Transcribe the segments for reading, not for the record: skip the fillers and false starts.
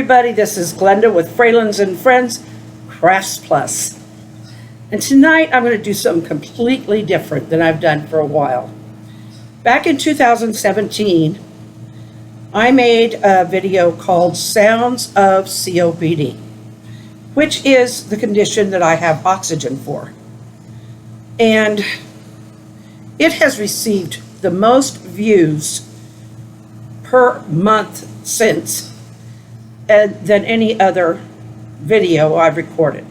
everybody, this is Glenda with Fralins and Friends Crafts Plus. And tonight I'm going to do something completely different than I've done for a while. Back in 2017, I made a video called Sounds of COPD, which is the condition that I have oxygen for. And it has received the most views per month since than any other video I've recorded.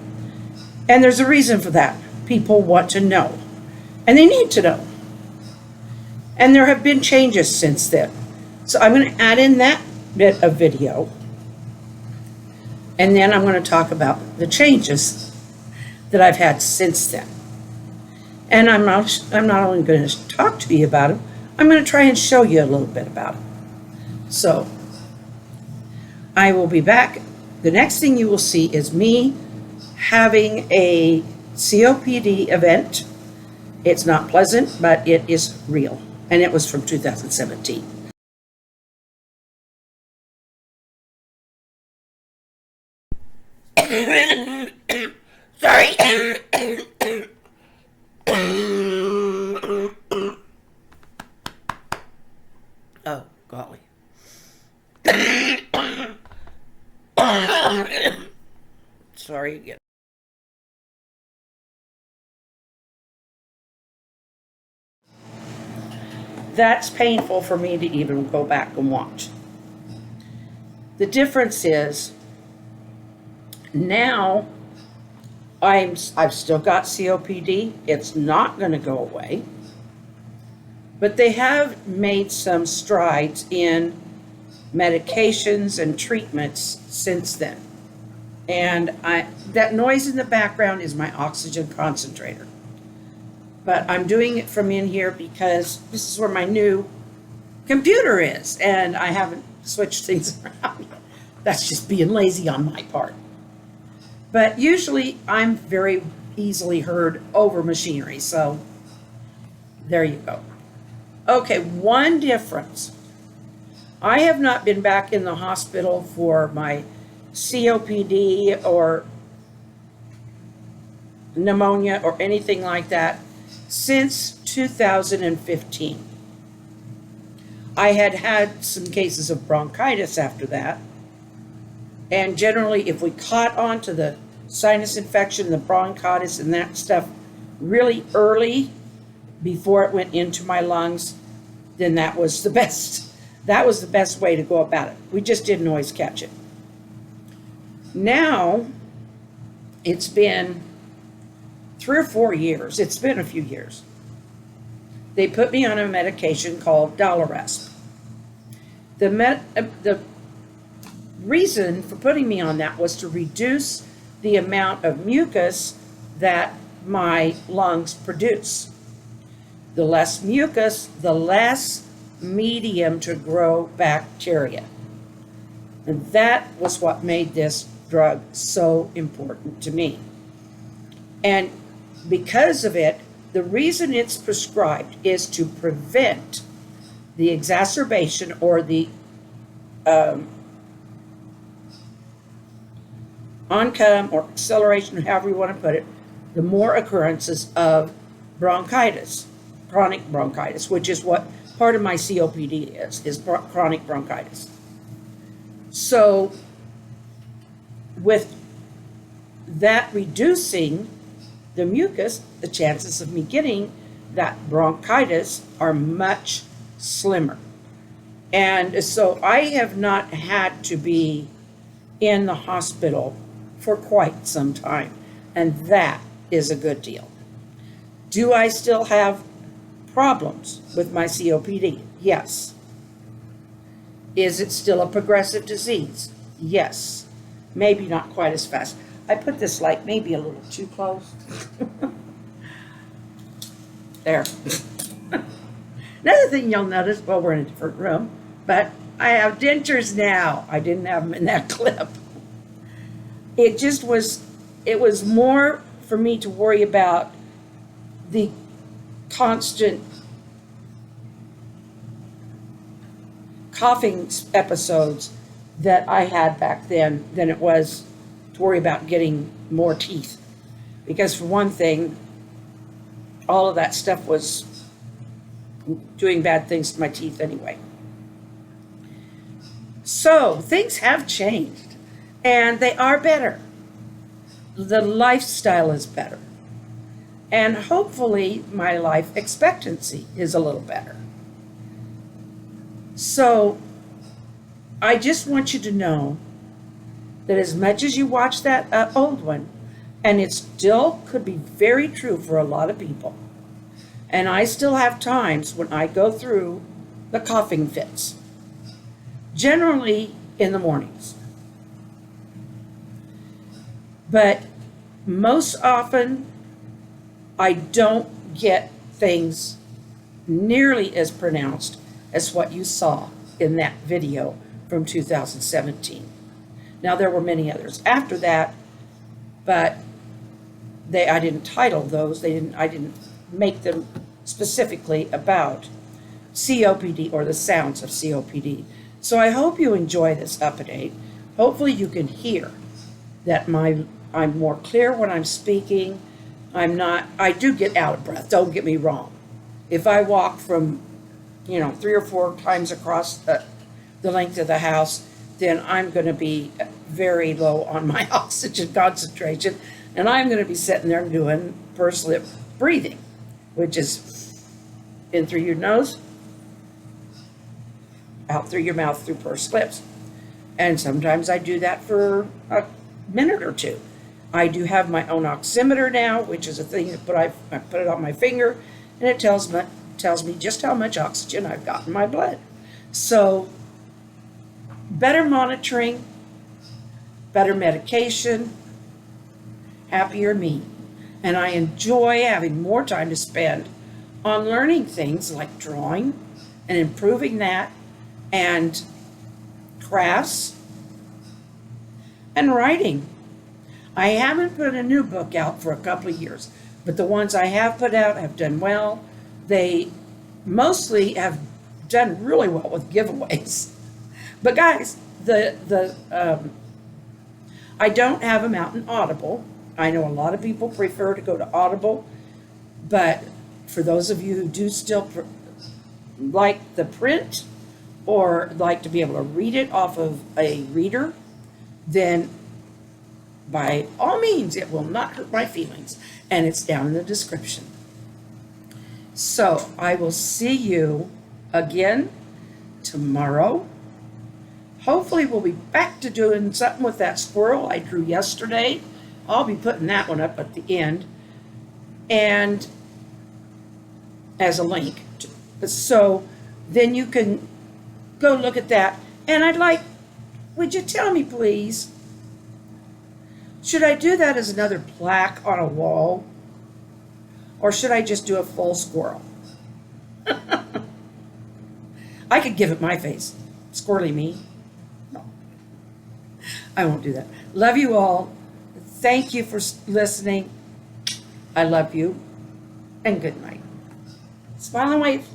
And there's a reason for that. People want to know, and they need to know. And there have been changes since then. So I'm going to add in that bit of video, and then I'm going to talk about the changes that I've had since then. And I'm not only going to talk to you about them, I'm going to try and show you a little bit about them. So I will be back. The next thing you will see is me having a COPD event. It's not pleasant, but it is real. And it was from 2017. Sorry. Oh, golly. Sorry again. That's painful for me to even go back and watch. The difference is now I've still got COPD. It's not going to go away. But they have made some strides in medications and treatments since then. And that noise in the background is my oxygen concentrator. But I'm doing it from in here because this is where my new computer is, and I haven't switched things around. That's just being lazy on my part. But usually I'm very easily heard over machinery, so there you go. Okay, one difference. I have not been back in the hospital for my COPD or pneumonia or anything like that since 2015. I had had some cases of bronchitis after that. And generally, if we caught on to the sinus infection, the bronchitis and that stuff really early before it went into my lungs, then that was the best. That was the best way to go about it. We just didn't always catch it. Now, it's been 3 or 4 years. It's been a few years. They put me on a medication called Dalaresp. The reason for putting me on that was to reduce the amount of mucus that my lungs produce. The less mucus, the less medium to grow bacteria. And that was what made this drug so important to me. And because of it, the reason it's prescribed is to prevent the exacerbation or the oncome or acceleration, however you want to put it, the more occurrences of bronchitis, chronic bronchitis, which is what part of my COPD is chronic bronchitis. So with that reducing the mucus, the chances of me getting that bronchitis are much slimmer. And so I have not had to be in the hospital for quite some time, and that is a good deal. Do I still have problems with my COPD? Yes. Is it still a progressive disease? Yes. Maybe not quite as fast. I put this light maybe a little too close. There. Another thing you'll notice, well, we're in a different room, but I have dentures now. I didn't have them in that clip. It was more for me to worry about the constant coughing episodes that I had back then than it was to worry about getting more teeth. Because for one thing, all of that stuff was doing bad things to my teeth anyway. So things have changed, and they are better. The lifestyle is better. And hopefully my life expectancy is a little better. So I just want you to know that as much as you watch that old one, and it still could be very true for a lot of people, and I still have times when I go through the coughing fits, generally in the mornings. But most often, I don't get things nearly as pronounced as what you saw in that video from 2017. Now, there were many others after that, but I didn't title those. I didn't make them specifically about COPD or the sounds of COPD. So I hope you enjoy this update. Hopefully you can hear that I'm more clear when I'm speaking. I do get out of breath, don't get me wrong. If I walk from, 3 or 4 times across the length of the house, then I'm going to be very low on my oxygen concentration, and I'm going to be sitting there doing pursed lip breathing, which is in through your nose, out through your mouth through pursed lips. And sometimes I do that for a minute or two. I do have my own oximeter now, which is a thing that I put it on my finger, and it tells me just how much oxygen I've got in my blood. So better monitoring, better medication, happier me. And I enjoy having more time to spend on learning things like drawing and improving that, and crafts, and writing. I haven't put a new book out for a couple of years, but the ones I have put out have done well. They mostly have done really well with giveaways. But guys, I don't have them out in Audible. I know a lot of people prefer to go to Audible, but for those of you who do still like the print or like to be able to read it off of a reader, then by all means, it will not hurt my feelings, and it's down in the description. So I will see you again tomorrow. Hopefully we'll be back to doing something with that squirrel I drew yesterday. I'll be putting that one up at the end and as a link. So then you can go look at that. And would you tell me, please, should I do that as another plaque on a wall? Or should I just do a full squirrel? I could give it my face. Squirrely me. No, I won't do that. Love you all. Thank you for listening. I love you. And good night. Smile and wave.